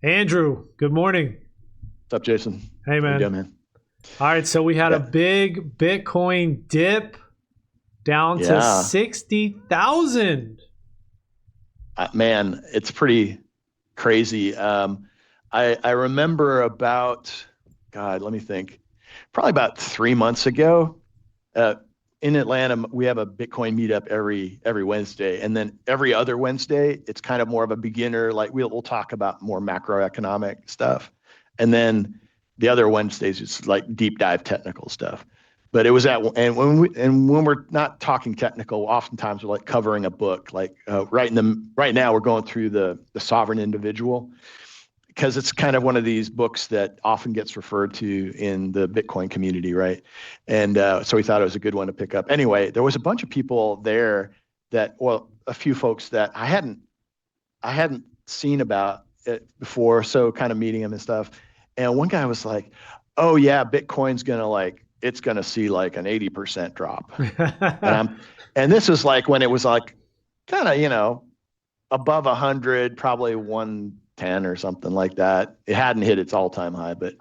Andrew, good morning. What's up, Jason? Hey, How you doing, man. man? All right, so we had a Yeah, big Bitcoin dip down to yeah, 60,000. man, it's pretty crazy. I remember about, God, let me think, probably about 3 months ago, uh, in Atlanta, we have a Bitcoin meetup every Wednesday, and then every other Wednesday, it's kind of more of a beginner. Like we'll talk about more macroeconomic stuff, and then the other Wednesdays it's like deep dive technical stuff. But it was at and when we're not talking technical, oftentimes we're like covering a book. Like right now we're going through the Sovereign Individual because it's kind of one of these books that often gets referred to in the Bitcoin community, right? And so we thought it was a good one to pick up. Anyway, there was a bunch of people there well, a few folks that I hadn't seen about it before, so kind of meeting them and stuff. And one guy was like, "Oh yeah, Bitcoin's gonna it's gonna see like an 80% drop." And I'm and this is like when it was like kind of above 100, probably 110 or something like that. It hadn't hit its all-time high, but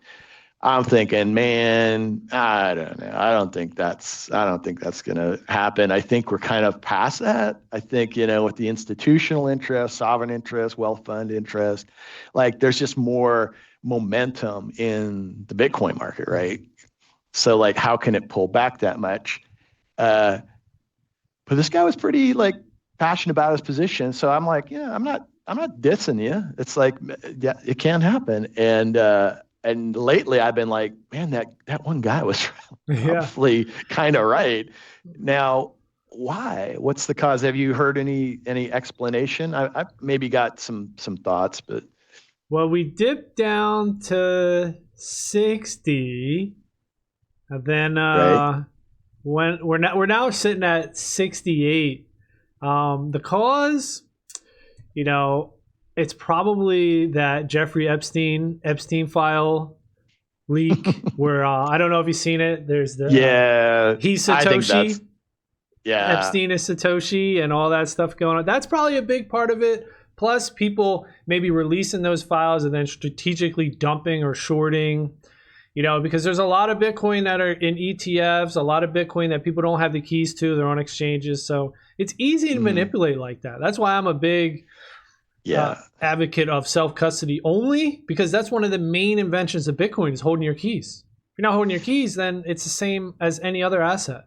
I'm thinking, man, I don't know. I don't think that's going to happen. I think we're kind of past that. I think, with the institutional interest, sovereign interest, wealth fund interest, like there's just more momentum in the Bitcoin market, right? So like how can it pull back that much? Uh, but this guy was pretty like passionate about his position. So I'm like, yeah, I'm not dissing you. It's like, yeah, it can happen. And lately I've been like, man, that one guy was Yeah. probably kind of right. Now, why? What's the cause? Have you heard any explanation? I've maybe got some thoughts, but Well, we dipped down to 60, and then right. when we're now sitting at 68. The cause, you know, it's probably that Jeffrey Epstein file leak where I don't know if you've seen it. There's the Yeah, he's I think that's Satoshi, yeah. Epstein is Satoshi, and all that stuff going on. That's probably a big part of it. Plus, people maybe releasing those files and then strategically dumping or shorting. Because there's a lot of Bitcoin that are in ETFs, a lot of Bitcoin that people don't have the keys to. They're on exchanges, so it's easy to Mhm. manipulate like that. That's why I'm a big Yeah. advocate of self custody only, because that's one of the main inventions of Bitcoin is holding your keys. If you're not holding your keys, then it's the same as any other asset.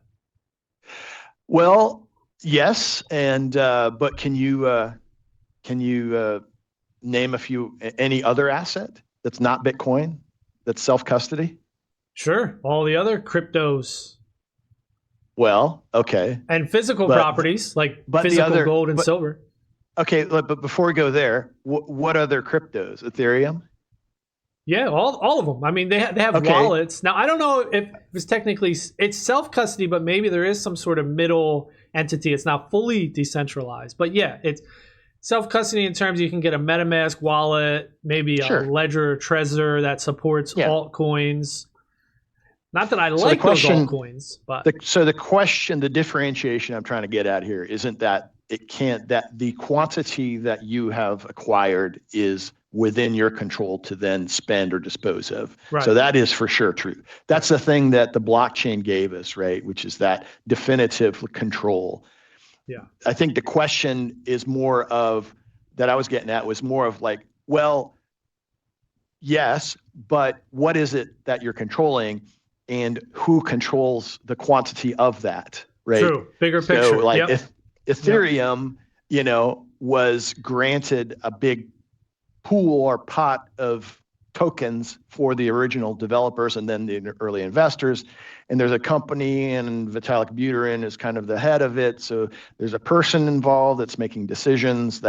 Well, yes, and but can you name any other asset that's not Bitcoin that's self custody? Sure, all the other cryptos Well, okay, and physical but properties like but the physical other gold and but silver. okay, but before we go there, what other cryptos? Ethereum? Yeah, all of them. I mean, they have Okay, wallets. Now, I don't know if it's technically it's self custody, but maybe there is some sort of middle entity. It's not fully decentralized, but yeah, it's self custody in terms you can get a MetaMask wallet, maybe a sure, Ledger Trezor that supports yeah. altcoins. Not that I So the like those question, altcoins, but the differentiation I'm trying to get at here isn't that it can't that the quantity that you have acquired is within your control to then spend or dispose of. So right, that is for sure true. right, That's the thing that the blockchain gave us, right? Which is that definitive control. yeah, I think the question is more of that I was getting at was more of like, well, yes, but what is it that you're controlling and who controls the quantity of that, right? true, bigger So picture. like Yep, if yep, Ethereum, was granted a big pool or pot of tokens for the original developers and then the early investors. And there's a company, and Vitalik Buterin is kind of the head of it. So there's a person involved that's making decisions.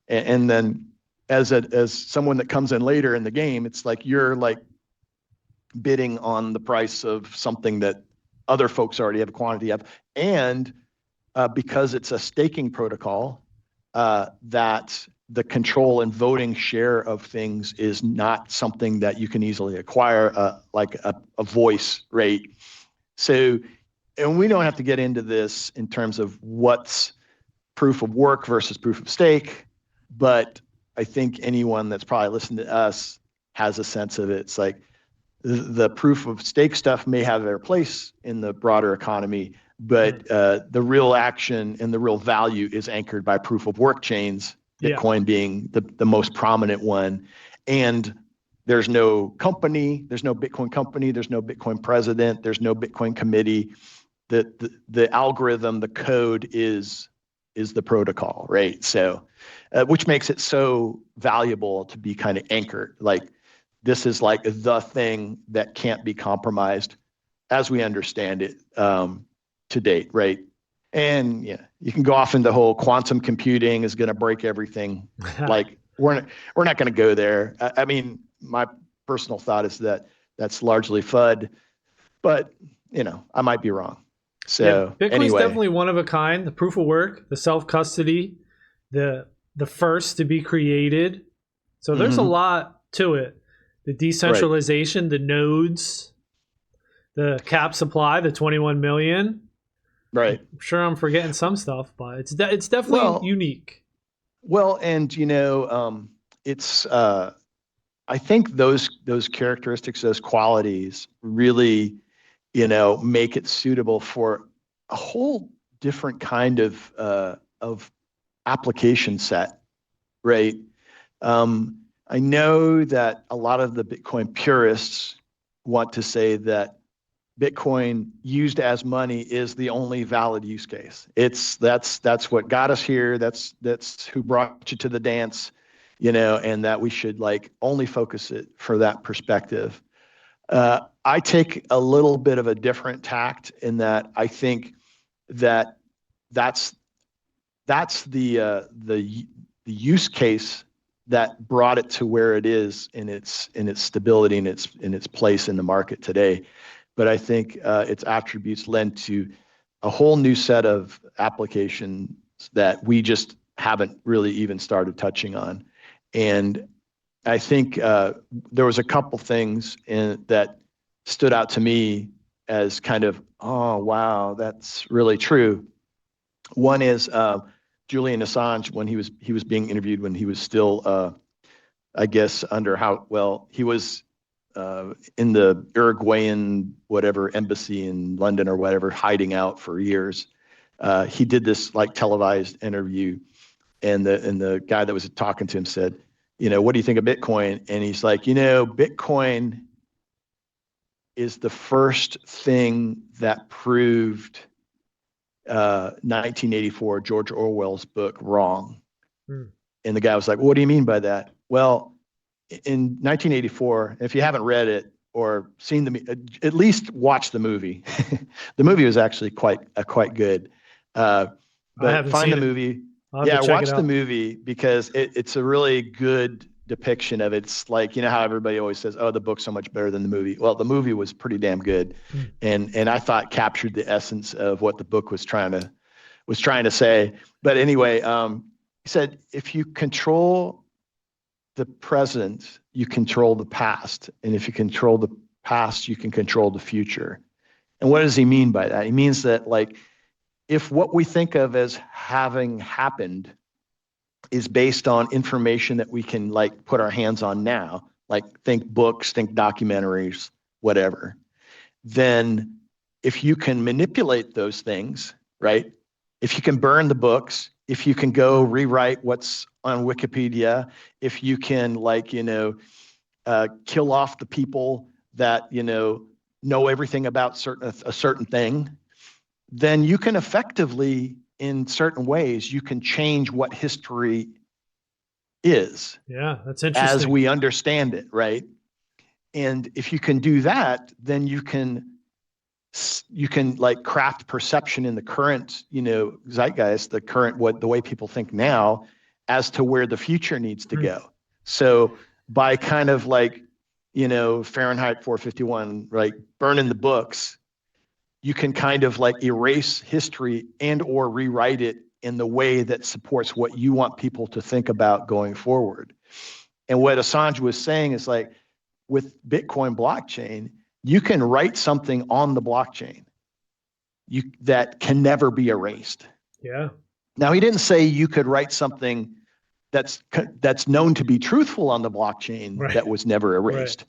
And then as someone that comes in later in the game, it's like you're like bidding on the price of something that other folks already have a quantity of, and because it's a staking protocol, that the control and voting share of things is not something that you can easily acquire, like a voice rate. So, and we don't have to get into this in terms of what's proof of work versus proof of stake, but I think anyone that's probably listened to us has a sense of it. It's like the proof of stake stuff may have their place in the broader economy, but the real action and the real value is anchored by proof of work chains, Bitcoin being the most prominent one. And there's no company, there's no Bitcoin company, there's no Bitcoin president, there's no Bitcoin committee. The algorithm, the code is the protocol, right? So, which makes it so valuable to be kind of anchored. Like, this is like the thing that can't be compromised as we understand it to date, right? And yeah, you can go off into the whole quantum computing is going to break everything. Like, we're not going to go there. I mean, my personal thought is that that's largely FUD, but I might be wrong. So Bitcoin's anyway, definitely one of a kind. The proof of work, the self custody, the first to be created. So there's a lot to it. The decentralization, the nodes, the cap supply, the 21 million. Right. I'm sure I'm forgetting some stuff, but it's definitely unique. Well, and it's I think those characteristics, those qualities really, make it suitable for a whole different kind of application set, right? I know that a lot of the Bitcoin purists want to say that Bitcoin used as money is the only valid use case. That's what got us here. That's who brought you to the dance, and that we should like only focus it for that perspective. I take a little bit of a different tact in that I think that that's the use case that brought it to where it is in its stability and its place in the market today. But I think its attributes lend to a whole new set of applications that we just haven't really even started touching on. And I think there was a couple things that stood out to me as kind of, oh, wow, that's really true. One is Julian Assange, when he was being interviewed when he was still, I guess, he was in the Uruguayan whatever embassy in London or whatever, hiding out for years. He did this like televised interview, and the guy that was talking to him said, what do you think of Bitcoin? And he's like, Bitcoin is the first thing that proved 1984, George Orwell's book, wrong. And the guy was like, what do you mean by that? Well, in 1984, if you haven't read it or seen at least watch the movie. The movie was actually quite good. But find the movie. Yeah, watch the movie because it's a really good depiction of it. It's like, how everybody always says, oh, the book's so much better than the movie. Well, the movie was pretty damn good. And I thought captured the essence of what the book was trying to say. But anyway, he said, if you control the present, you control the past. And if you control the past, you can control the future. And what does he mean by that? He means that, like, if what we think of as having happened is based on information that we can like put our hands on now, like think books, think documentaries, whatever, then if you can manipulate those things, right? If you can burn the books, if you can go rewrite what's on Wikipedia, if you can kill off the people that, know everything about a certain thing, then you can effectively, in certain ways, you can change what history is. Yeah, that's interesting. As we understand it, right? And if you can do that, then you can like craft perception in the current, zeitgeist, the way people think now, as to where the future needs to go. So by kind of like, Fahrenheit 451, right, burning the books, you can kind of like erase history and or rewrite it in the way that supports what you want people to think about going forward. And what Assange was saying is, like, with Bitcoin blockchain, you can write something on the blockchain that can never be erased. Yeah. Now, he didn't say you could write something that's known to be truthful on the blockchain Right. that was never Right. erased.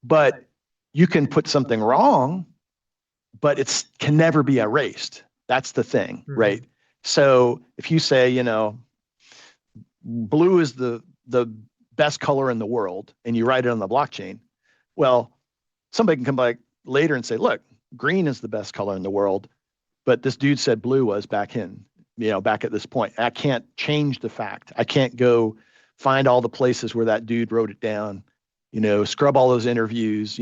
But you can put something wrong, but it can never be erased. That's the thing, right? So if you say, blue is the best color in the world, and you write it on the blockchain, well, somebody can come back later and say, look, green is the best color in the world, but this dude said blue was back at this point. I can't change the fact. I can't go find all the places where that dude wrote it down, scrub all those interviews,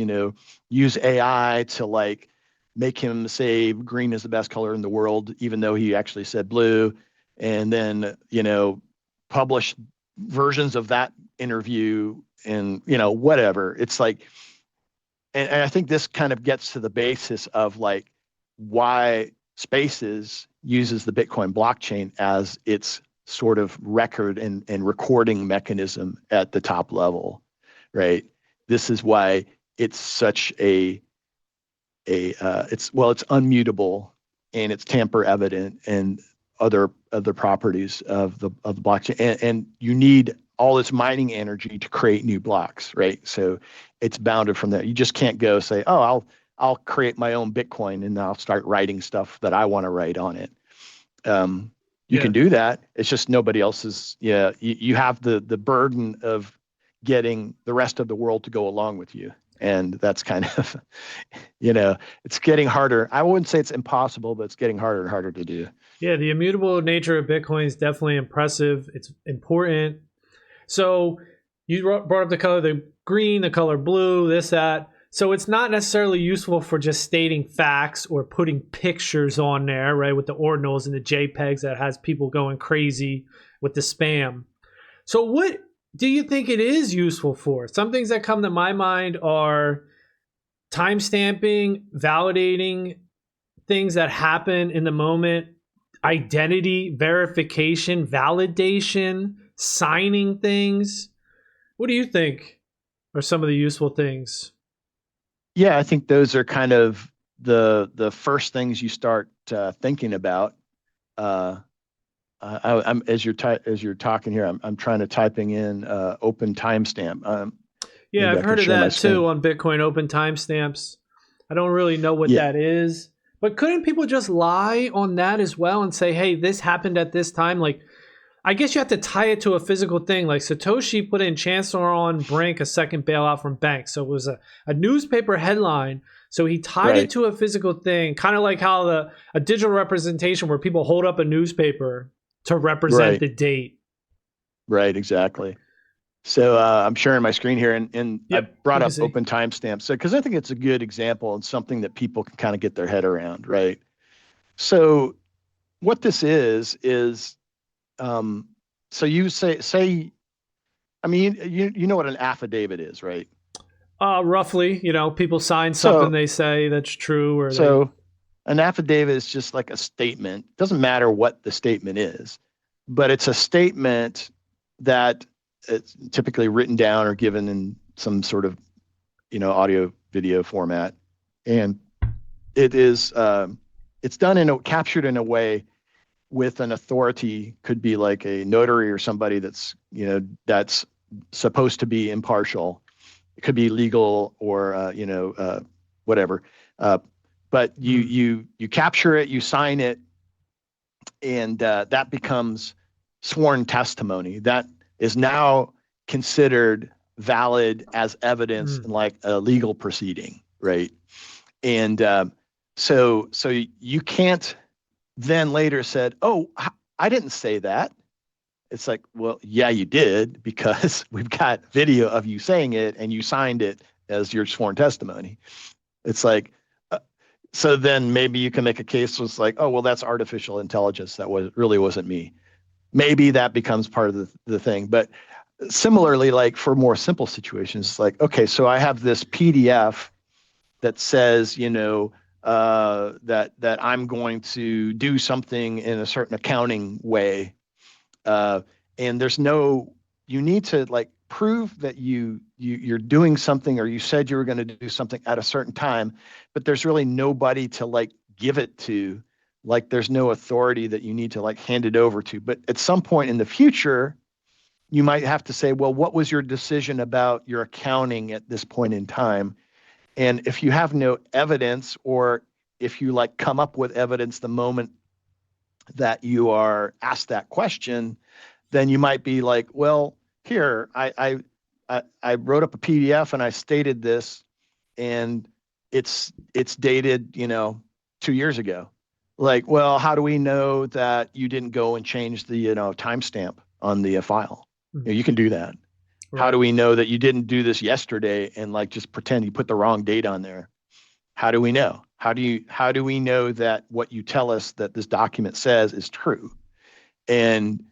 use AI to like make him say green is the best color in the world, even though he actually said blue, and then, publish versions of that interview and, whatever. It's like, and I think this kind of gets to the basis of like why Spaces uses the Bitcoin blockchain as its sort of record and recording mechanism at the top level, right? This is why it's such it's unmutable, and it's tamper evident, and other properties of the blockchain, and you need all this mining energy to create new blocks, right? So it's bounded from that. You just can't go say, oh, I'll create my own Bitcoin and I'll start writing stuff that I want to write on it. You can do that. It's just nobody else's. Yeah, you have the burden of getting the rest of the world to go along with you. And that's kind of, it's getting harder. I wouldn't say it's impossible, but it's getting harder and harder to do. Yeah, the immutable nature of Bitcoin is definitely impressive. It's important. So you brought up the color, the green, the color blue, this, that. So it's not necessarily useful for just stating facts or putting pictures on there, right, with the ordinals and the JPEGs that has people going crazy with the spam. So what do you think it is useful for? Some things that come to my mind are timestamping, validating things that happen in the moment, identity verification, validation, signing things. What do you think are some of the useful things? Yeah, I think those are kind of the first things you start thinking about. I'm as you're talking here, I'm trying to typing in open timestamp. Yeah, I've heard of that too on Bitcoin, open timestamps. I don't really know what that is, but couldn't people just lie on that as well and say, hey, this happened at this time? Like, I guess you have to tie it to a physical thing. Like Satoshi put in Chancellor on brink, a second bailout from banks. So it was a newspaper headline. So he tied it to a physical thing, kind of like how a digital representation where people hold up a newspaper to represent the date. Right, exactly. So I'm sharing my screen here, and I brought up open timestamps because I think it's a good example and something that people can kind of get their head around, right? So what this is so you say, I mean, you know what an affidavit is, right? Roughly, people sign something they say that's true. Or an affidavit is just like a statement. Doesn't matter what the statement is, but it's a statement that it's typically written down or given in some sort of, audio video format. And it is, it's done captured in a way with an authority, could be like a notary or somebody that's, that's supposed to be impartial. It could be legal or, whatever. But you capture it, you sign it, and that becomes sworn testimony. That is now considered valid as evidence in like a legal proceeding, right? And so you can't then later said, oh, I didn't say that. It's like, well, yeah, you did, because we've got video of you saying it and you signed it as your sworn testimony. It's like, so then maybe you can make a case was like, oh, well, that's artificial intelligence. That really wasn't me. Maybe that becomes part of the thing. But similarly, like for more simple situations, it's like, okay, so I have this PDF that says, that I'm going to do something in a certain accounting way. And there's you need to like prove that you're doing something, or you said you were going to do something at a certain time, but there's really nobody to like give it to. Like there's no authority that you need to like hand it over to. But at some point in the future, you might have to say, well, what was your decision about your accounting at this point in time? And if you have no evidence, or if you like come up with evidence the moment that you are asked that question, then you might be like, well, here, I wrote up a PDF and I stated this, and it's dated, 2 years ago. Like, well, how do we know that you didn't go and change the, timestamp on the file? You can do that. How do Right. we know that you didn't do this yesterday and like just pretend you put the wrong date on there? How do we know? How do we know that what you tell us that this document says is true? And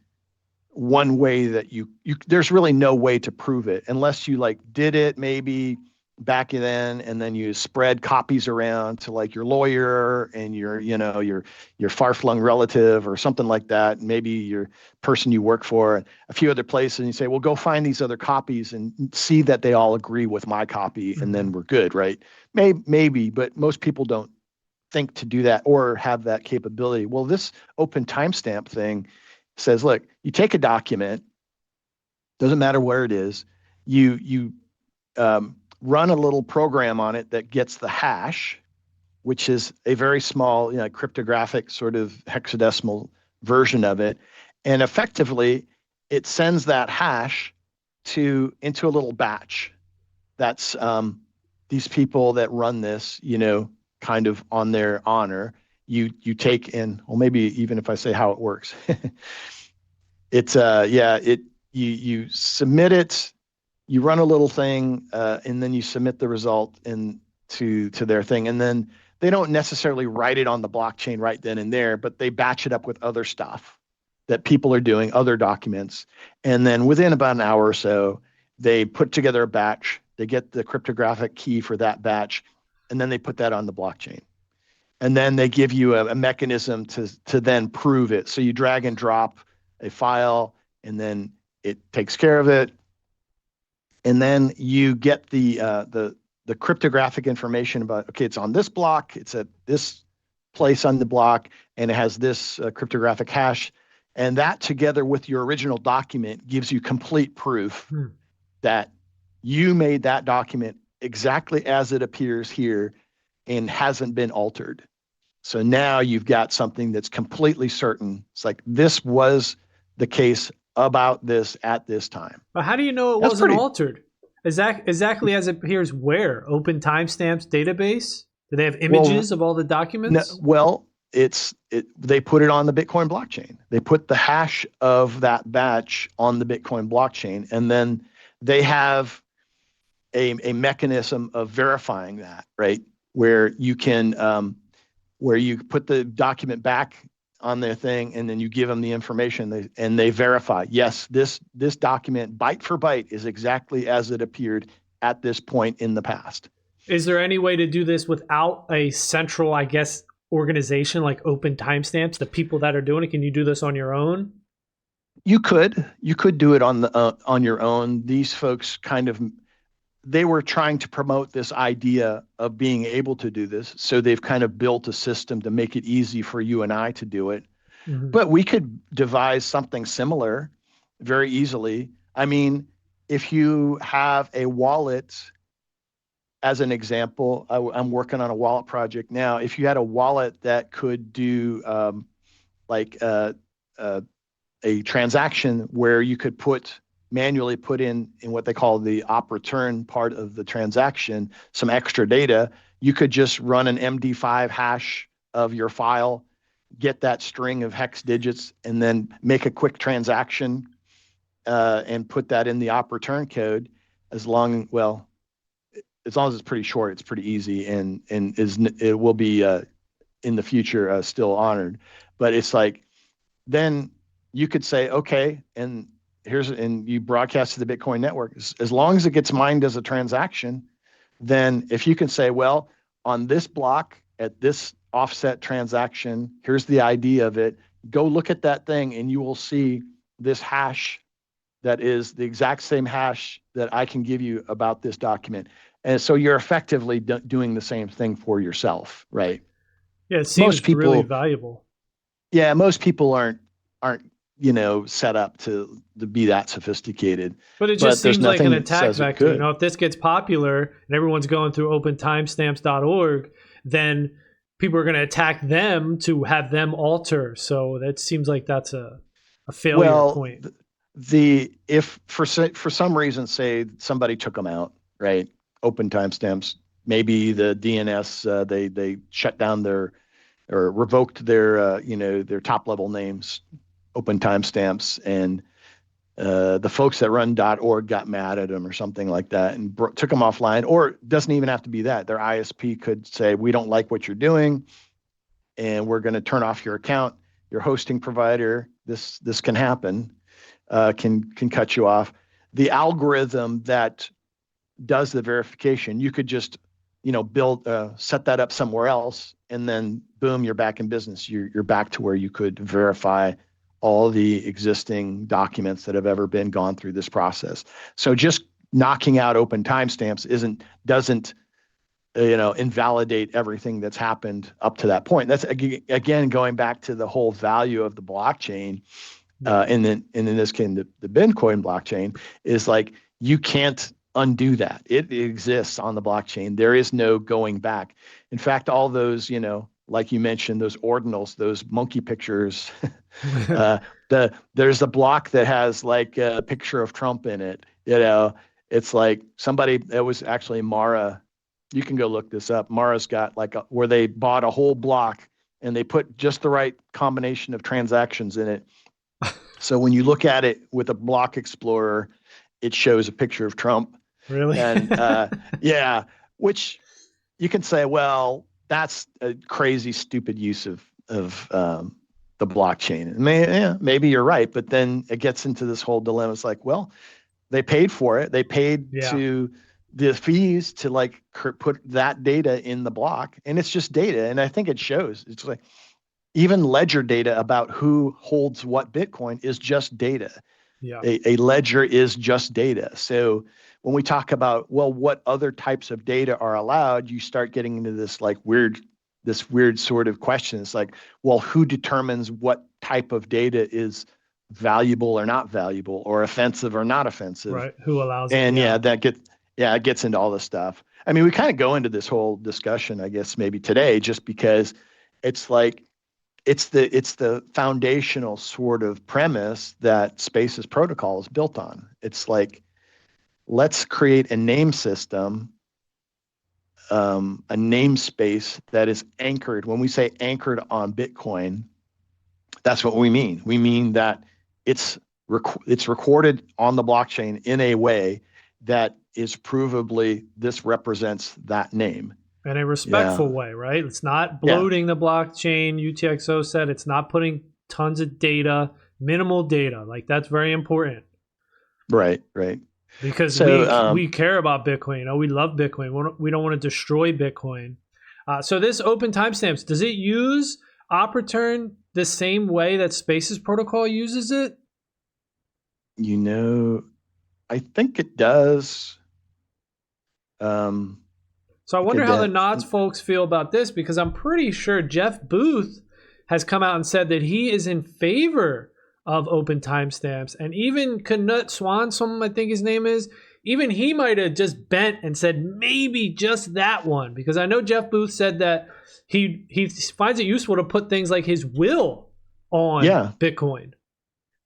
one way that you there's really no way to prove it unless you like did it maybe back then, and then you spread copies around to like your lawyer and your far-flung relative or something like that, maybe your person you work for, a few other places, and you say, well, go find these other copies and see that they all agree with my copy, and then we're good, right? Maybe, but most people don't think to do that or have that capability. Well, this open timestamp thing says, look, you take a document, doesn't matter where it is, you run a little program on it that gets the hash, which is a very small, cryptographic sort of hexadecimal version of it, and effectively it sends that hash into a little batch. That's these people that run this, kind of on their honor. You take in, well, maybe even if I say how it works, it's you submit it, you run a little thing, and then you submit the result to their thing, and then they don't necessarily write it on the blockchain right then and there, but they batch it up with other stuff that people are doing, other documents, and then within about an hour or so, they put together a batch. They get the cryptographic key for that batch, and then they put that on the blockchain. And then they give you a mechanism to then prove it. So you drag and drop a file, and then it takes care of it. And then you get the cryptographic information about, okay, it's on this block, it's at this place on the block, and it has this cryptographic hash. And that together with your original document gives you complete proof that you made that document exactly as it appears here and hasn't been altered. So now you've got something that's completely certain. It's like this was the case about this at this time. But how do you know it That's wasn't pretty altered? Exactly as it appears where? Open timestamps database? Do they have images of all the documents? Well, they put it on the Bitcoin blockchain. They put the hash of that batch on the Bitcoin blockchain, and then they have a mechanism of verifying that, right? Where you can where you put the document back on their thing, and then you give them the information, and they verify, yes, this document byte for byte is exactly as it appeared at this point in the past. Is there any way to do this without a central, I guess, organization like Open Timestamps? The people that are doing it, can you do this on your own? You could do it on your own. These folks they were trying to promote this idea of being able to do this. So they've kind of built a system to make it easy for you and I to do it. But we could devise something similar very easily. I mean, if you have a wallet, as an example, I'm working on a wallet project now. If you had a wallet that could do a transaction where you could manually put in what they call the op return part of the transaction, some extra data, you could just run an MD5 hash of your file, get that string of hex digits, and then make a quick transaction and put that in the op return code. As long as it's pretty short, it's pretty easy, and it will be in the future still honored. But it's like, then you could say, okay, and you broadcast to the Bitcoin network. As long as it gets mined as a transaction, then if you can say, well, on this block at this offset transaction, here's the ID of it, go look at that thing and you will see this hash that is the exact same hash that I can give you about this document. And so you're effectively doing the same thing for yourself, right? Yeah, it seems really valuable. Yeah, most people aren't set up to be that sophisticated. But it But just there's seems like an nothing that attack says it vector. You could. know, if this gets popular and everyone's going through opentimestamps.org, then people are going to attack them to have them alter. So that seems like that's a failure Well, point. if for some reason, say somebody took them out, right? Open timestamps, maybe the DNS they shut down their or revoked their top level names, open timestamps, and the folks that run .org got mad at them or something like that and took them offline. Or it doesn't even have to be that. Their ISP could say, we don't like what you're doing, and we're going to turn off your account. Your hosting provider, this can happen, can cut you off. The algorithm that does the verification, you could just set that up somewhere else, and then boom, you're back in business. You're back to where you could verify all the existing documents that have ever been gone through this process. So just knocking out open timestamps doesn't invalidate everything that's happened up to that point. That's again going back to the whole value of the blockchain, and in this case the Bitcoin blockchain is like you can't undo that. It exists on the blockchain. There is no going back. In fact, all those like you mentioned, those ordinals, those monkey pictures. There's a block that has like a picture of Trump in it. It's like somebody. It was actually Mara. You can go look this up. Mara's got like where they bought a whole block and they put just the right combination of transactions in it. So when you look at it with a block explorer, it shows a picture of Trump. Really? And yeah, which you can say, well, that's a crazy, stupid use of the blockchain. Maybe you're right, but then it gets into this whole dilemma. It's like, well, they paid for it. They paid to the fees to like put that data in the block, and it's just data. And I think it shows. It's like even ledger data about who holds what Bitcoin is just data. Yeah. A ledger is just data. So when we talk about, well, what other types of data are allowed, you start getting into this weird sort of question. It's like, well, who determines what type of data is valuable or not valuable, or offensive or not offensive? Right. Who allows and it? it gets into all this stuff. I mean, we kind of go into this whole discussion, I guess, maybe today, just because it's like it's the foundational sort of premise that Spaces protocol is built on. It's like, let's create a name system, a namespace that is anchored. When we say anchored on Bitcoin, that's what we mean. We mean that it's recorded on the blockchain in a way that is provably this represents that name. In a respectful way, right? It's not bloating the blockchain. UTXO said it's not putting tons of data, minimal data. Like that's very important. Right. Because we care about Bitcoin. We love Bitcoin. We don't want to destroy Bitcoin. So this open timestamps, does it use OpReturn the same way that Spaces protocol uses it? I think it does. So I wonder how the Knots folks feel about this, because I'm pretty sure Jeff Booth has come out and said that he is in favor of open timestamps. And even Knut Swanson, I think his name is, even he might have just bent and said maybe just that one. Because I know Jeff Booth said that he finds it useful to put things like his will on Bitcoin.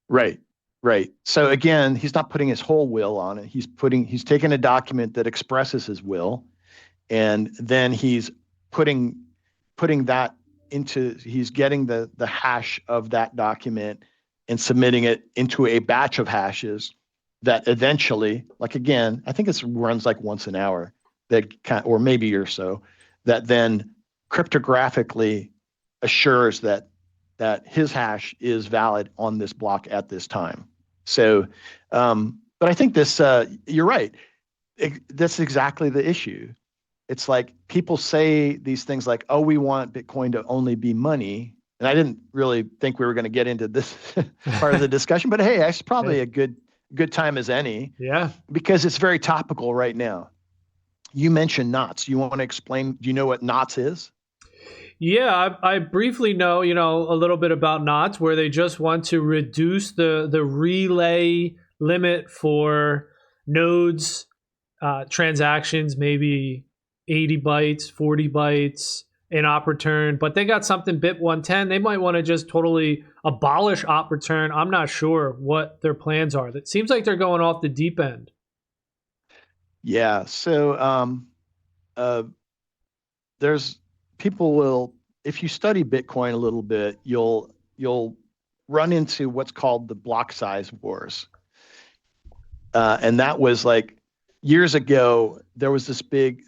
Right. So again, he's not putting his whole will on it. He's taking a document that expresses his will, and then he's putting that into, he's getting the hash of that document and submitting it into a batch of hashes that eventually, like again, I think it runs like once an hour, or maybe or so, that then cryptographically assures that his hash is valid on this block at this time. So, but I think this, you're right. That's exactly the issue. It's like people say these things like, oh, we want Bitcoin to only be money. And I didn't really think we were going to get into this part of the discussion, but hey, it's probably a good time as any. Yeah. Because it's very topical right now. You mentioned knots. You want to explain, do you know what knots is? Yeah, I briefly know, a little bit about knots, where they just want to reduce the relay limit for nodes, transactions, maybe 80 bytes, 40 bytes in op return. But they got something bit 110. They might want to just totally abolish op return. I'm not sure what their plans are. It seems like they're going off the deep end. Yeah. So uh, there's people will, if you study Bitcoin a little bit, you'll run into what's called the block size wars. And that was like years ago, there was this big,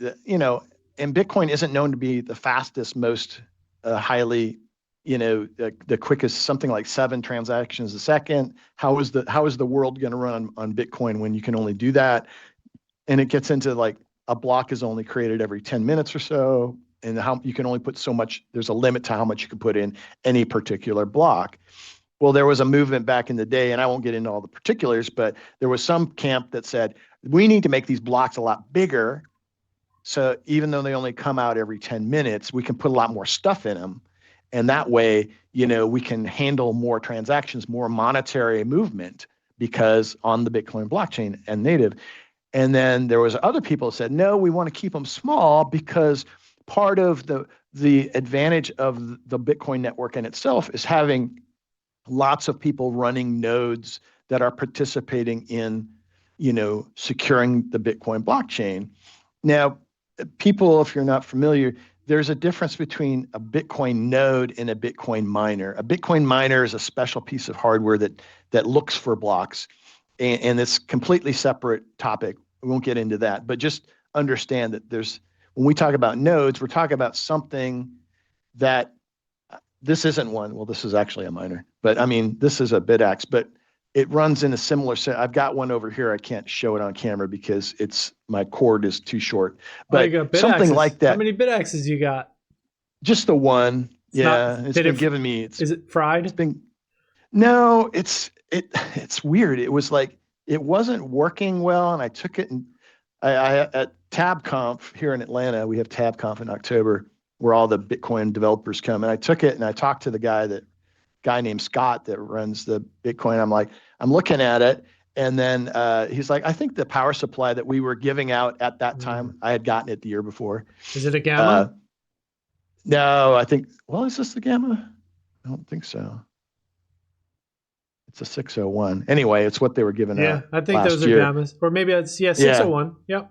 and Bitcoin isn't known to be the fastest, most highly, the quickest, something like 7 transactions a second. How is the world going to run on Bitcoin when you can only do that? And it gets into like a block is only created every 10 minutes or so, and how you can only put so much. There's a limit to how much you can put in any particular block. Well, there was a movement back in the day, and I won't get into all the particulars, but there was some camp that said we need to make these blocks a lot bigger. So even though they only come out every 10 minutes, we can put a lot more stuff in them. And that way, we can handle more transactions, more monetary movement, because on the Bitcoin blockchain and native. And then there was other people that said, no, we want to keep them small, because part of the advantage of the Bitcoin network in itself is having lots of people running nodes that are participating in, securing the Bitcoin blockchain. Now, people, if you're not familiar, there's a difference between a Bitcoin node and a Bitcoin miner. A Bitcoin miner is a special piece of hardware that looks for blocks, and it's completely separate topic. We won't get into that, but just understand that when we talk about nodes, we're talking about something that this isn't one. Well, this is actually a miner, but I mean, this is a BitX, but it runs in a similar set. I've got one over here. I can't show it on camera because my cord is too short, but You got something like that. How many BitXs you got? Just the one. It's been giving me. Is it fried? No, it's weird. It was like, it wasn't working well. And I took it, and I at TabConf here in Atlanta, we have TabConf in October, where all the Bitcoin developers come. And I took it and I talked to the guy named Scott that runs the Bitcoin. I'm looking at it. And then he's like, I think the power supply that we were giving out at that time, I had gotten it the year before. Is it a Gamma? No, is this the Gamma? I don't think so. It's a 601. Anyway, it's what they were giving out. Yeah, I think those are Gammas. Or maybe it's 601. Yep.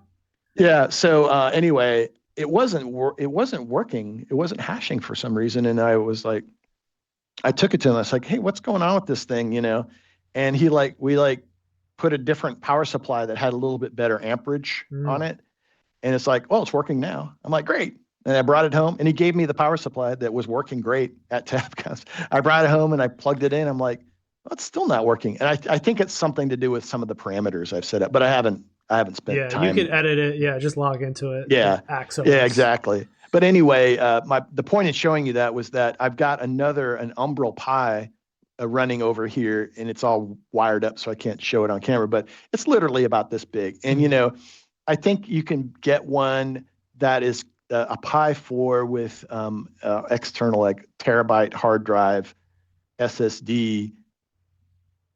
Yeah. So anyway, it wasn't working. It wasn't hashing for some reason. And I was like, I took it to him. I was like, hey, what's going on with this thing? And we put a different power supply that had a little bit better amperage on it. And it's like, well, it's working now. I'm like, great. And I brought it home, and he gave me the power supply that was working great at TabConf. I brought it home and I plugged it in. I'm like, well, it's still not working. And I think it's something to do with some of the parameters I've set up, but I haven't spent time. Yeah, you can edit it. Yeah, just log into it. Yeah. UTXOs. Yeah, exactly. But anyway, the point in showing you that was that I've got an Umbrel Pi running over here, and it's all wired up, so I can't show it on camera, but it's literally about this big. And, I think you can get one that is a Pi 4 with external, like terabyte hard drive SSD.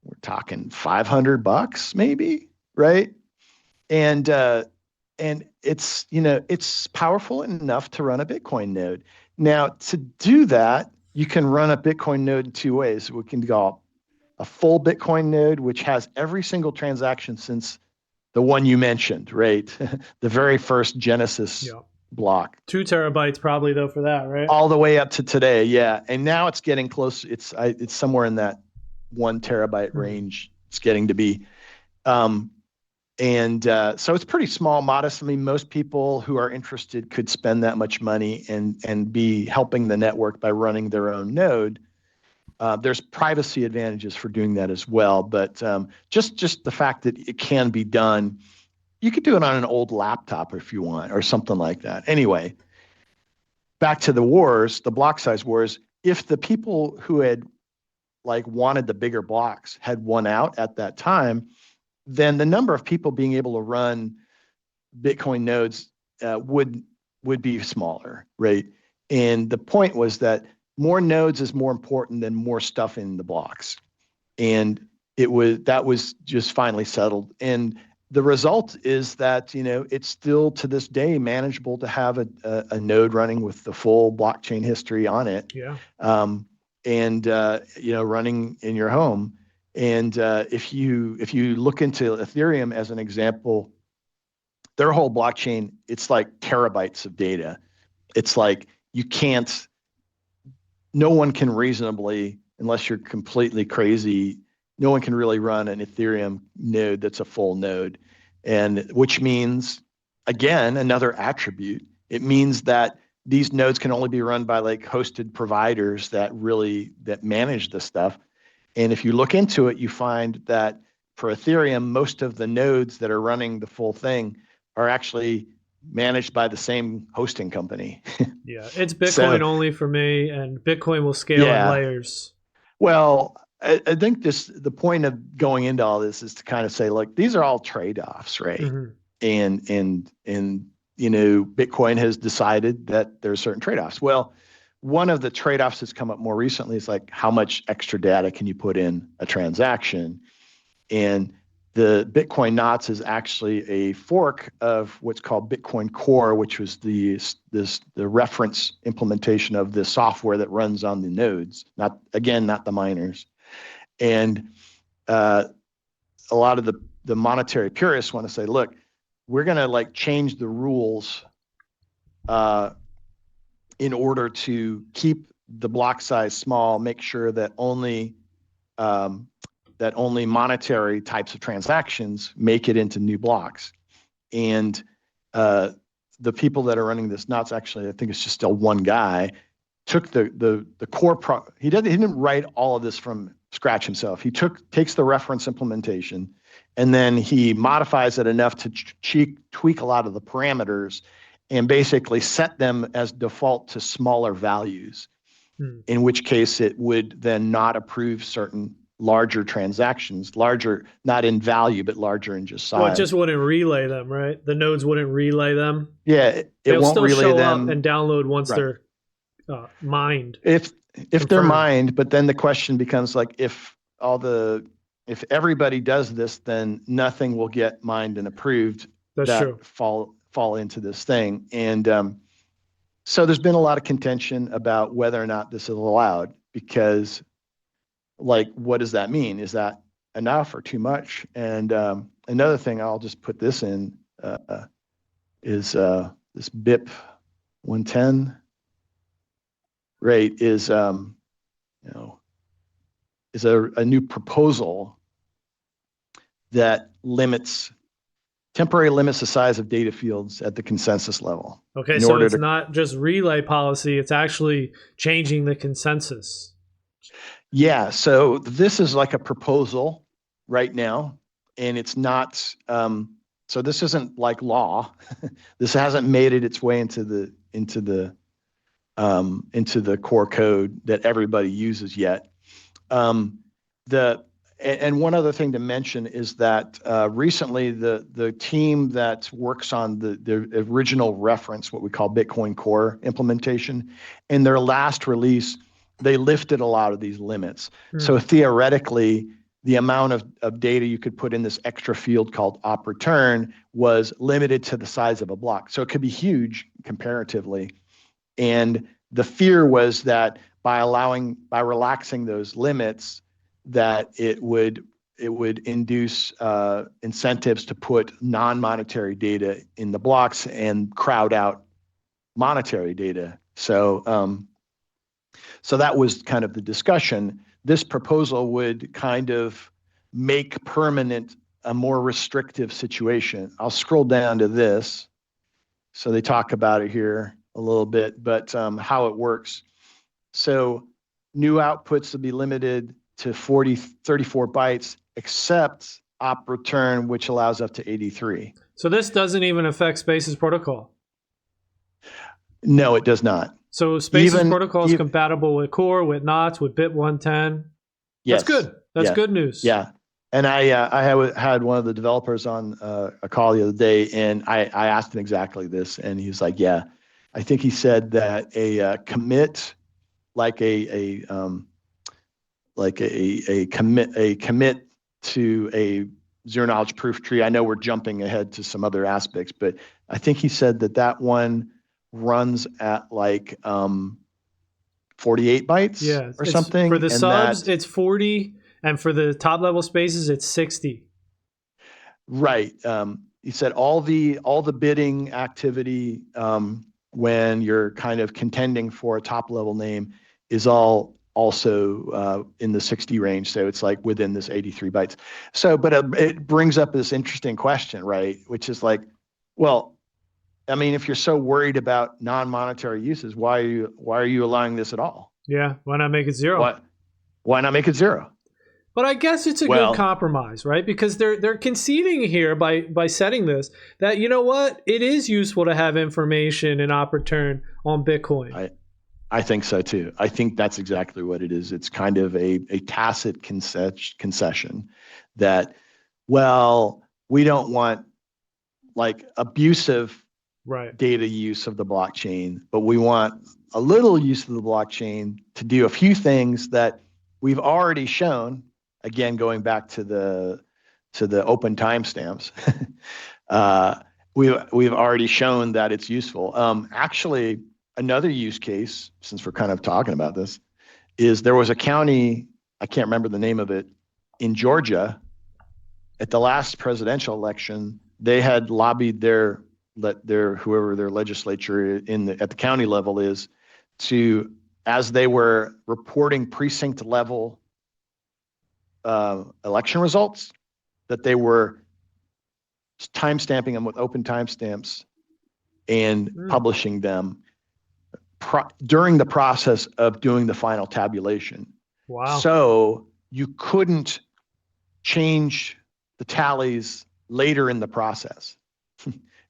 We're talking $500 maybe, right? And it's it's powerful enough to run a Bitcoin node. Now, to do that, you can run a Bitcoin node in 2 ways. We can go a full Bitcoin node, which has every single transaction since the one you mentioned, right? The very first Genesis block. 2 terabytes probably, though, for that, right? All the way up to today, yeah. And now it's getting close. It's somewhere in that 1 terabyte range. It's getting to be. So it's pretty small, modest. I mean, most people who are interested could spend that much money and be helping the network by running their own node. There's privacy advantages for doing that as well, but just the fact that it can be done, you could do it on an old laptop if you want, or something like that. Anyway, back to the wars, the block size wars. If the people who had wanted the bigger blocks had won out at that time, then the number of people being able to run Bitcoin nodes would be smaller, right? And the point was that more nodes is more important than more stuff in the blocks. And that was just finally settled. And the result is that, it's still to this day manageable to have a node running with the full blockchain history on it. Yeah. And running in your home. And if you look into Ethereum as an example, their whole blockchain, it's like terabytes of data. It's like no one can reasonably, unless you're completely crazy, no one can really run an Ethereum node that's a full node. And which means, again, another attribute, it means that these nodes can only be run by like hosted providers that manage this stuff. And if you look into it, you find that for Ethereum, most of the nodes that are running the full thing are actually managed by the same hosting company. Yeah, it's Bitcoin only for me, and Bitcoin will scale in layers. Well, I think the point of going into all this is to kind of say, like, these are all trade-offs, right? Mm-hmm. And Bitcoin has decided that there's certain trade-offs. Well, one of the trade-offs that's come up more recently is like, how much extra data can you put in a transaction? And the Bitcoin Knots is actually a fork of what's called Bitcoin Core, which was the reference implementation of the software that runs on the nodes, not the miners. And a lot of the monetary purists want to say, look, we're going to like change the rules in order to keep the block size small, make sure that only monetary types of transactions make it into new blocks. And the people that are running this Knots, actually, I think it's just still one guy, took the core he didn't write all of this from scratch himself. He takes the reference implementation, and then he modifies it enough to tweak a lot of the parameters and basically set them as default to smaller values, in which case it would then not approve certain larger transactions, larger not in value, but larger in just size. Well, it just wouldn't relay them, right? The nodes wouldn't relay them. Yeah, they'll won't still relay show them up and download once they're mined. If they're mined, but then the question becomes like, if everybody does this, then nothing will get mined and approved. That's true. Fall into this thing. And so there's been a lot of contention about whether or not this is allowed, because like, what does that mean? Is that enough or too much? And another thing, I'll just put this in, is this BIP 110 rate is a new proposal that temporarily limits the size of data fields at the consensus level. Okay, so it's not just relay policy, it's actually changing the consensus. Yeah, so this is like a proposal right now, and it's not, so this isn't like law. This hasn't made its way into the core code that everybody uses yet. And one other thing to mention is that recently the team that works on the original reference, what we call Bitcoin Core implementation, in their last release, they lifted a lot of these limits. So theoretically, the amount of data you could put in this extra field called op return was limited to the size of a block. So it could be huge comparatively. And the fear was that by relaxing those limits, that it would induce incentives to put non-monetary data in the blocks and crowd out monetary data. So that was kind of the discussion. This proposal would kind of make permanent a more restrictive situation. I'll scroll down to this. So they talk about it here a little bit, but how it works. So new outputs will be limited to 34 bytes, except op return, which allows up to 83. So this doesn't even affect Spaces protocol. No, it does not. So Spaces protocol is compatible with Core, with Knots, with BIP 110. Yes. That's good. That's good news. Yeah. And I had one of the developers on a call the other day, and I asked him exactly this, and he was like, yeah. I think he said that a commit, like a commit to a zero knowledge proof tree. I know we're jumping ahead to some other aspects, but I think he said that one runs at like 48 bytes Yeah, or it's for something, the and subs, that it's 40, and for the top level spaces, it's 60. right. He said all the bidding activity when you're kind of contending for a top level name is all also in the 60 range. So it's like within this 83 bytes. So, but it brings up this interesting question, right? Which is like, well, I mean, if you're so worried about non-monetary uses, why are you allowing this at all? Yeah, why not make it zero? What? Why not make it zero? But I guess it's a good Well, compromise, right? Because they're conceding here by setting this that, you know what, it is useful to have information and op return on Bitcoin. I think so too. I think that's exactly what it is. It's kind of a tacit concession that, well, we don't want like abusive Right. data use of the blockchain, but we want a little use of the blockchain to do a few things that we've already shown. Again, going back to the open timestamps, we've already shown that it's useful. Actually, another use case, since we're kind of talking about this, is there was a county, I can't remember the name of it, in Georgia. At the last presidential election, they had lobbied their whoever their legislature at the county level is, to, as they were reporting precinct level election results, that they were timestamping them with open timestamps and publishing them during the process of doing the final tabulation. Wow. So you couldn't change the tallies later in the process,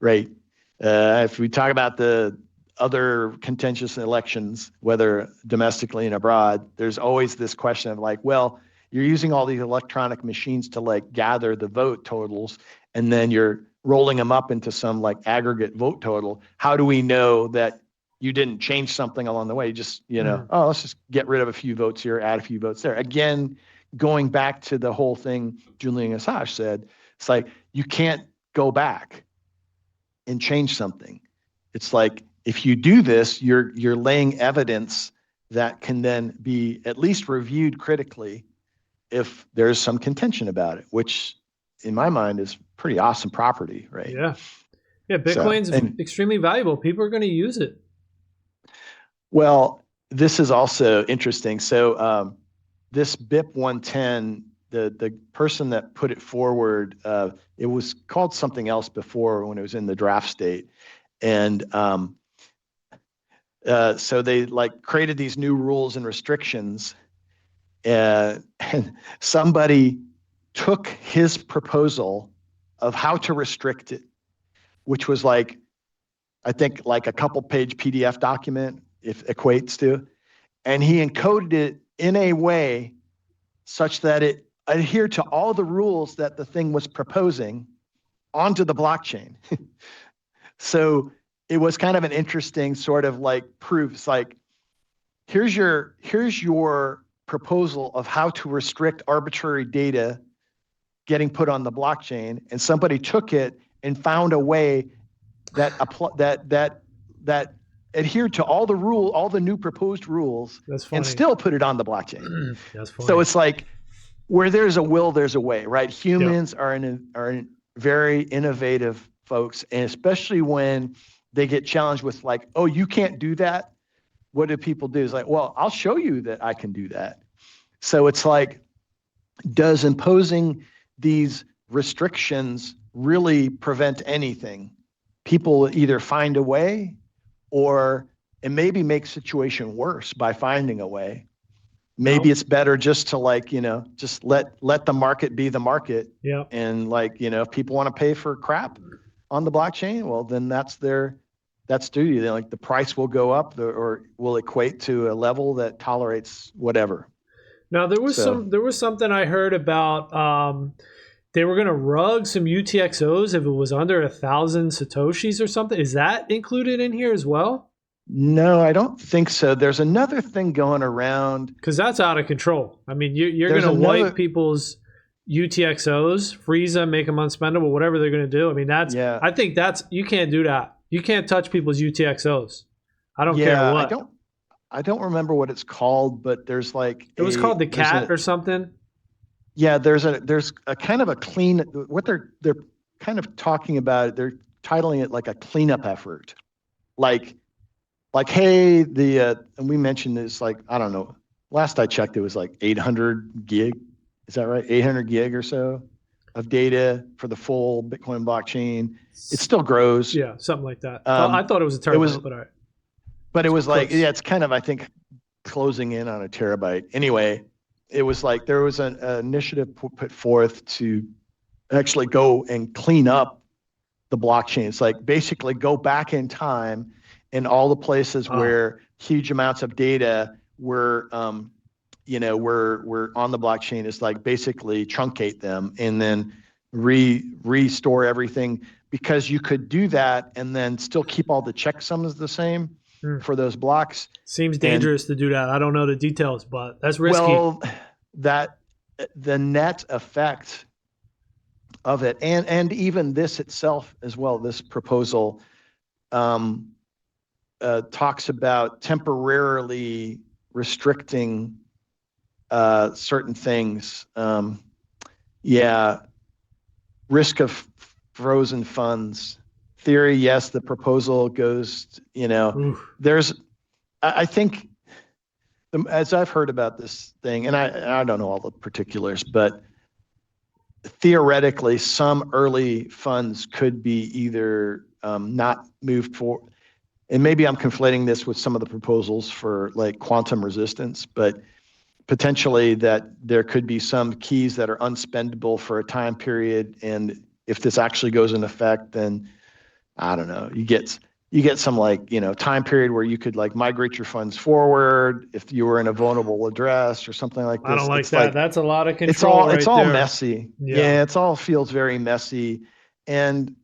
right? If we talk about the other contentious elections, whether domestically and abroad, there's always this question of like, well, you're using all these electronic machines to like gather the vote totals, and then you're rolling them up into some like aggregate vote total. How do we know that you didn't change something along the way? Just, oh, let's just get rid of a few votes here, add a few votes there. Again, going back to the whole thing Julian Assange said, it's like, you can't go back and change something. It's like, if you do this, you're laying evidence that can then be at least reviewed critically if there's some contention about it, which in my mind is pretty awesome property, right? Yeah. Yeah, Bitcoin's extremely valuable. People are going to use it. Well, this is also interesting. So this BIP 110, the person that put it forward, it was called something else before when it was in the draft state. And so they like created these new rules and restrictions, and somebody took his proposal of how to restrict it, which was like, I think like a couple page PDF document, if equates to, and he encoded it in a way such that it adhered to all the rules that the thing was proposing onto the blockchain. So it was kind of an interesting sort of like proof. It's like, here's your proposal of how to restrict arbitrary data getting put on the blockchain, and somebody took it and found a way that that adhered to all the new proposed rules, and still put it on the blockchain. That's funny. So it's like, where there's a will, there's a way, right? Humans are very innovative folks, and especially when they get challenged with like, oh, you can't do that. What do people do? It's like, well, I'll show you that I can do that. So it's like, does imposing these restrictions really prevent anything? People either find a way, or it maybe makes situation worse by finding a way. Maybe it's better just to like, just let the market be the market. Yeah. And like, if people want to pay for crap on the blockchain, well, then that's duty. Then like the price will go up or will equate to a level that tolerates whatever. Now there was something I heard about. They were going to rug some UTXOs if it was under 1,000 Satoshis or something. Is that included in here as well? No, I don't think so. There's another thing going around. Because that's out of control. I mean, you're going There's to wipe another, people's UTXOs, freeze them, make them unspendable, whatever they're going to do. I mean, yeah, I think you can't do that. You can't touch people's UTXOs. I don't care yeah. what. I don't remember what it's called, but there's like It was called the cat or something. yeah, there's a kind of a clean, what they're kind of talking about. They're titling it like a cleanup effort. Like, hey, and we mentioned this, like, I don't know. Last I checked, it was like 800 gig. Is that right? 800 gig or so of data for the full Bitcoin blockchain. It still grows. Yeah, something like that. I Um, thought it was a it was, terabyte, but all right. but it It's was like, close. yeah, it's kind of, I think, closing in on a terabyte. Anyway, it was like there was an initiative put forth to actually go and clean up the blockchain. It's like basically go back in time in all the places Oh, where huge amounts of data were, were on the blockchain. Is like basically truncate them and then restore everything, because you could do that and then still keep all the checksums the same hmm. for those blocks. Seems And dangerous to do that. I don't know the details, but that's risky. well, that the net effect of it, and even this itself as well, this proposal um, talks about temporarily restricting certain things. Yeah, risk of frozen funds theory. Yes, the proposal goes. Oof. There's. I think, as I've heard about this thing, and I don't know all the particulars, but theoretically, some early funds could be either not moved for, and maybe I'm conflating this with some of the proposals for like quantum resistance, but potentially that there could be some keys that are unspendable for a time period. And if this actually goes in effect, then I don't know, you get some like, time period where you could like migrate your funds forward if you were in a vulnerable address or something like I don't this. like It's that. like That's a lot of control it's right all there. messy. Yeah. Yeah, it's all feels very messy. And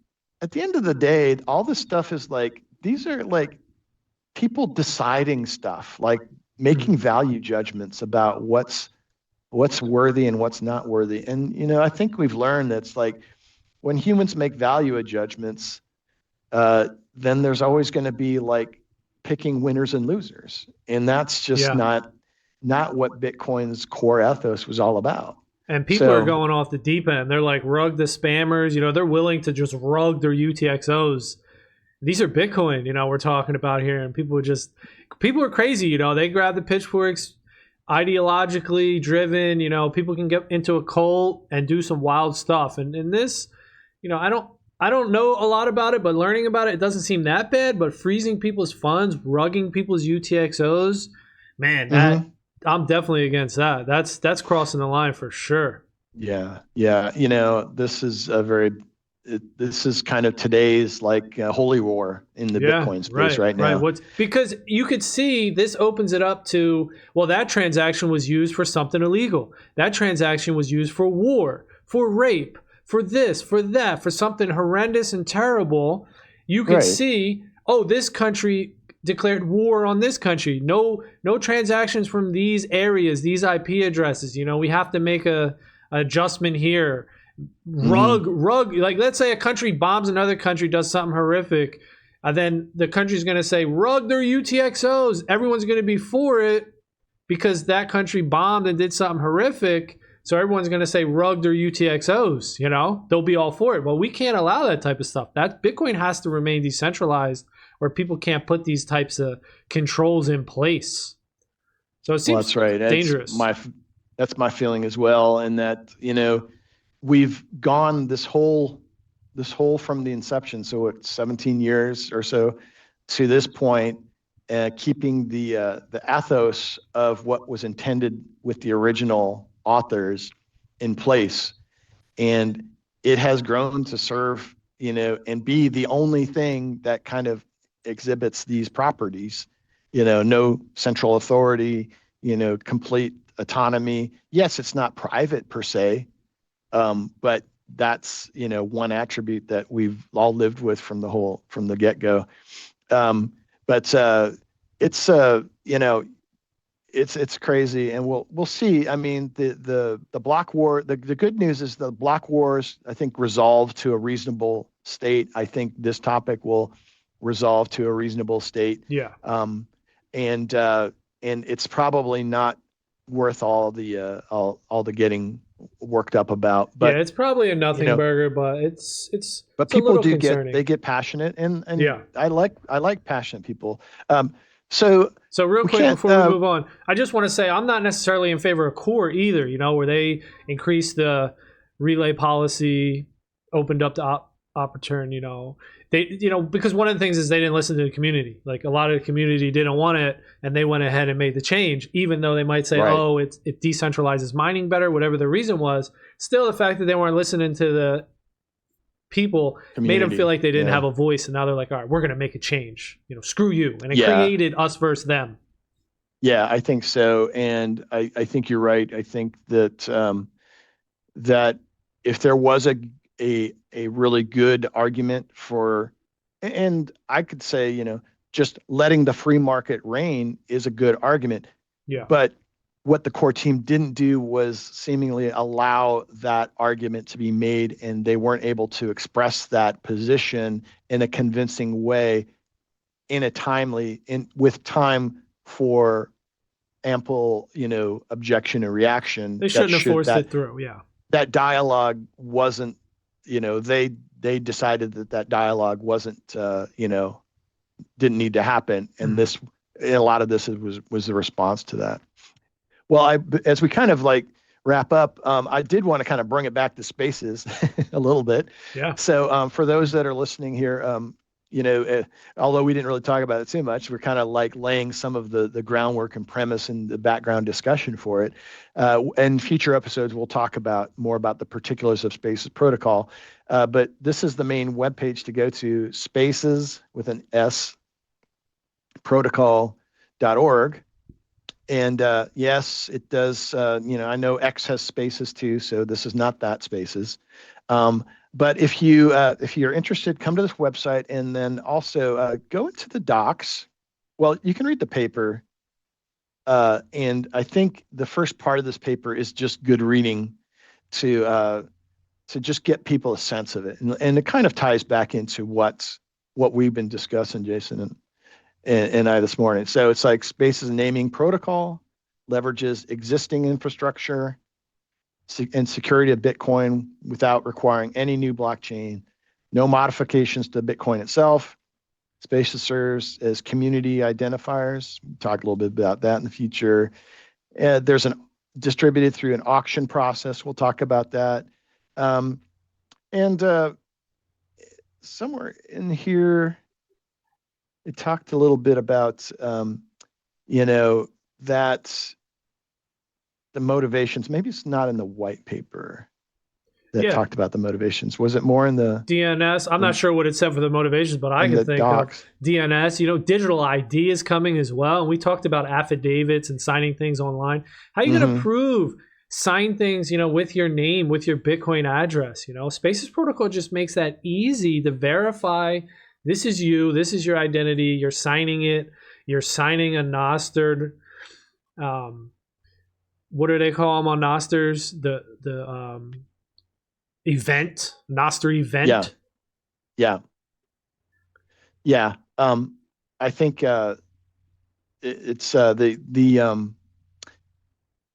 at the end of the day, all this stuff is like, these are like people deciding stuff, like Hmm. making value judgments about what's worthy and what's not worthy. And I think we've learned that's like when humans make value judgments, then there's always going to be like picking winners and losers, and that's just Yeah. not what Bitcoin's core ethos was all about. And people are So going off the deep end. They're like rug the spammers. They're willing to just rug their UTXOs. These are Bitcoin, we're talking about here. And people are crazy, They grab the pitchforks, ideologically driven. People can get into a cult and do some wild stuff. And in this, I don't know a lot about it, but learning about it doesn't seem that bad. But freezing people's funds, rugging people's UTXOs, man, that mhm. I'm definitely against that. That's crossing the line for sure. Yeah. This is kind of today's like holy war in the Yeah, Bitcoin space right, right right. now. What's because you could see this opens it up to, well, that transaction was used for something illegal. That transaction was used for war, for rape, for this, for that, for something horrendous and terrible. You could Right. see, oh, this country declared war on this country. No transactions from these areas, these IP addresses. We have to make a adjustment here. Hmm. Rug, like let's say a country bombs another country, does something horrific, and then the country's going to say rug their UTXOs. Everyone's going to be for it because that country bombed and did something horrific, so everyone's going to say rug their UTXOs. They'll be all for it. Well, we can't allow that type of stuff. That Bitcoin has to remain decentralized, where people can't put these types of controls in place. So it Well, seems that's right. dangerous. That's my feeling as well. And that, we've gone this whole from the inception. So it's 17 years or so to this point, keeping the ethos of what was intended with the original authors in place. And it has grown to serve, and be the only thing that kind of exhibits these properties, no central authority, complete autonomy. Yes, it's not private per se, but that's, one attribute that we've all lived with from the get go. But it's you know, it's crazy, and we'll see. I mean, the block war. The good news is the block wars, I think, resolve to a reasonable state. I think this topic will resolve to a reasonable state. Yeah. Um, and and it's probably not worth all the getting worked up about. Yeah, But it's probably a you nothing know, burger, but it's a people little do concerning. get passionate, and Yeah. I like passionate people. So So real we quick can't. before we move on, I just want to say I'm not necessarily in favor of core either, where they increase the relay policy, opened up to return, They because one of the things is they didn't listen to the community. Like a lot of the community didn't want it and they went ahead and made the change, even though they might say, Right. "Oh, it decentralizes mining better," whatever the reason was. Still the fact that they weren't listening to the people made them feel Community. like they didn't Yeah. have a voice, and now they're like, all right, we're going to make a change, screw you, and it Yeah. created us versus them. Yeah, I think so. And I think you're right. I think that that if there was a really good argument for, and I could say, just letting the free market reign is a good argument. Yeah. But what the core team didn't do was seemingly allow that argument to be made, and they weren't able to express that position in a convincing way in a timely in with time for ample, objection and reaction. They That shouldn't have should forced that it through. Yeah. that dialogue wasn't, they decided that dialogue wasn't, didn't need to happen, and Mhm. this, a lot of this was the response to that. Well, as we kind of like wrap up, I did want to kind of bring it back to spaces a little bit. Yeah. So for those that are listening here, although we didn't really talk about it too much, we're kind of like laying some of the groundwork and premise and the background discussion for it. In future episodes, we'll talk about more about the particulars of Spaces protocol. But this is the main webpage to go to: spaces with an S protocol.org. And yes, it does. I know X has spaces too, so this is not that spaces. But if you're interested, come to this website, and then also go into the docs. Well, you can read the paper, and I think the first part of this paper is just good reading to just get people a sense of it, and it kind of ties back into what we've been discussing, Jason and I this morning. So it's like Spaces naming protocol leverages existing infrastructure and security of Bitcoin without requiring any new blockchain, no modifications to Bitcoin itself. Spaces serves as community identifiers. We'll talk a little bit about that in the future. There's an distributed through an auction process. We'll talk about that. And somewhere in here, it talked a little bit about, that the motivations. Maybe it's not in the white paper that Yeah. talked about the motivations. Was it more in the DNS. I'm not in, sure what it said for the motivations, but I in can the think of docs? DNS. Digital ID is coming as well. And we talked about affidavits and signing things online. How are you going to Mm-hmm. prove sign things, with your name, with your Bitcoin address? Spaces Protocol just makes that easy to verify. This is you. This is your identity. You're signing it. You're signing a Nostr. What do they call them on Nostrs? The event, Nostr Yeah, event. yeah, yeah. I think it's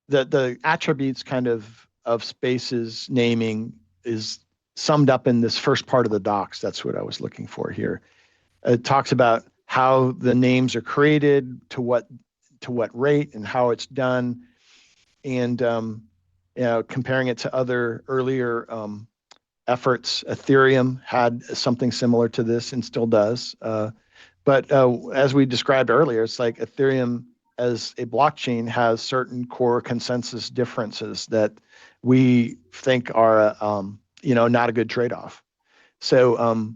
the attributes kind of spaces naming is summed up in this first part of the docs. That's what I was looking for here. It talks about how the names are created, to what rate, and how it's done, and comparing it to other earlier efforts. Ethereum had something similar to this and still does. But as we described earlier, it's like Ethereum as a blockchain has certain core consensus differences that we think are, not a good trade-off. So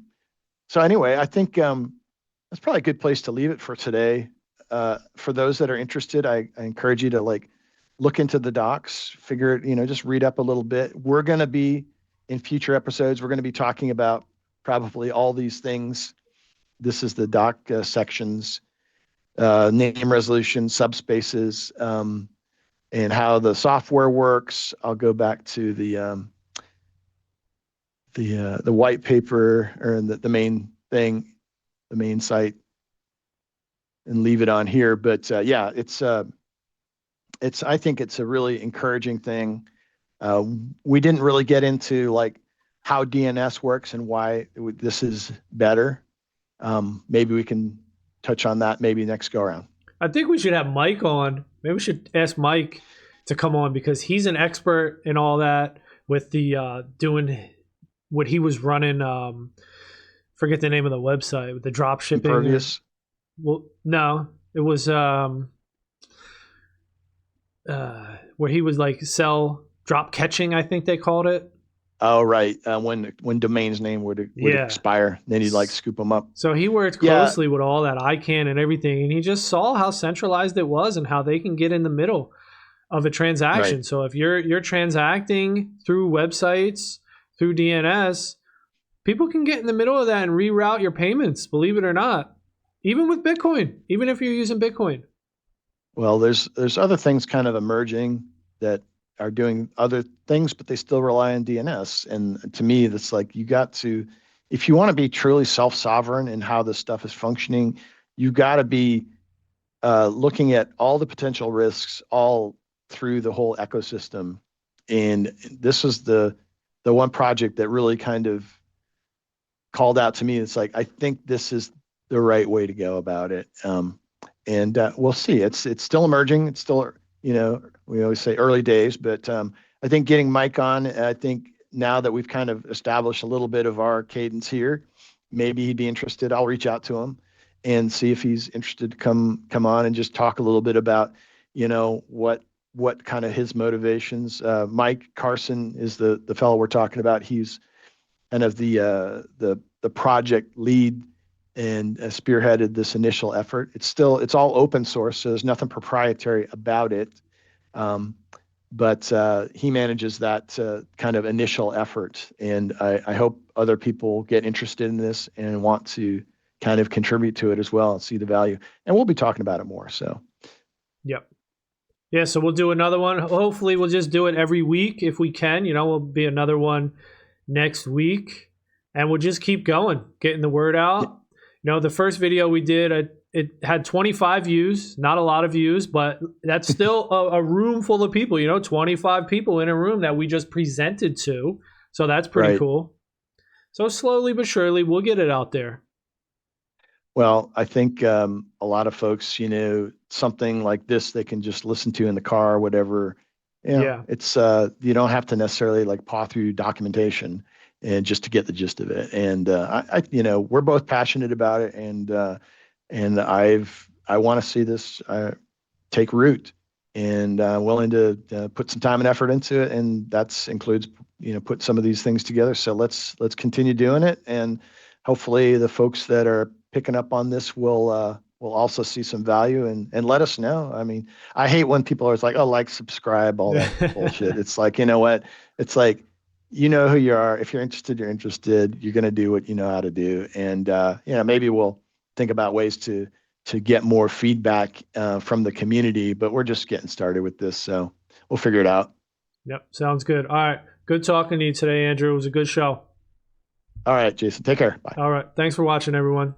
anyway, I think that's probably a good place to leave it for today. For those that are interested, I encourage you to like look into the docs, figure it, just read up a little bit. We're going to be in future episodes, we're going to be talking about probably all these things this is the doc sections, name resolution, subspaces, and how the software works. I'll go back to the white paper, or the main thing, the main site, and leave it on here. But yeah, I think it's a really encouraging thing. We didn't really get into like how DNS works and why this is better. Maybe we can touch on that maybe next go around. I think we should have Mike on. Maybe we should ask Mike to come on because he's an expert in all that with the doing what he was running. Forget the name of the website with the drop shipping. Impervious. Well, no, it was where he was like sell drop catching, I think they called it. Oh, right. When domain's name would expire, then he'd like scoop them up. So he worked closely with all that ICANN and everything, and he just saw how centralized it was and how they can get in the middle of a transaction. Right. So if you're transacting through websites, through DNS, people can get in the middle of that and reroute your payments, believe it or not. Even with Bitcoin, even if you're using Bitcoin. Well, there's other things kind of emerging that are doing other things, but they still rely on DNS. And to me, that's like, you got to, if you want to be truly self-sovereign in how this stuff is functioning, you got to be looking at all the potential risks all through the whole ecosystem. And this is the one project that really kind of called out to me. It's like, I think this is the right way to go about it. And we'll see. It's still emerging. It's still, we always say early days, but I think getting Mike on, I think now that we've kind of established a little bit of our cadence here, maybe he'd be interested. I'll reach out to him and see if he's interested to come on and just talk a little bit about, what kind of his motivations. Mike Carson is the fellow we're talking about. He's kind of the project lead and spearheaded this initial effort. It's all open source, so there's nothing proprietary about it. But he manages that kind of initial effort, and I hope other people get interested in this and want to kind of contribute to it as well and see the value. And we'll be talking about it more. So, yep. Yeah, so we'll do another one. Hopefully we'll just do it every week if we can. We'll be another one next week, and we'll just keep going, getting the word out. The first video we did, it had 25 views, not a lot of views, but that's still a room full of people, 25 people in a room that we just presented to. So that's pretty cool. So slowly but surely, we'll get it out there. Well, I think a lot of folks, something like this, they can just listen to in the car or whatever. It's you don't have to necessarily like paw through documentation and just to get the gist of it. And we're both passionate about it, and I want to see this take root, and willing to put some time and effort into it, and that includes put some of these things together. So let's continue doing it, and hopefully the folks that are picking up on this will also see some value and let us know. I mean, I hate when people are like, oh, like, subscribe, all that bullshit. It's like, you know what? It's like, you know who you are. If you're interested, you're interested. You're going to do what you know how to do. And, maybe we'll think about ways to get more feedback from the community, but we're just getting started with this. So we'll figure it out. Yep. Sounds good. All right. Good talking to you today, Andrew. It was a good show. All right, Jason. Take care. Bye. All right. Thanks for watching, everyone.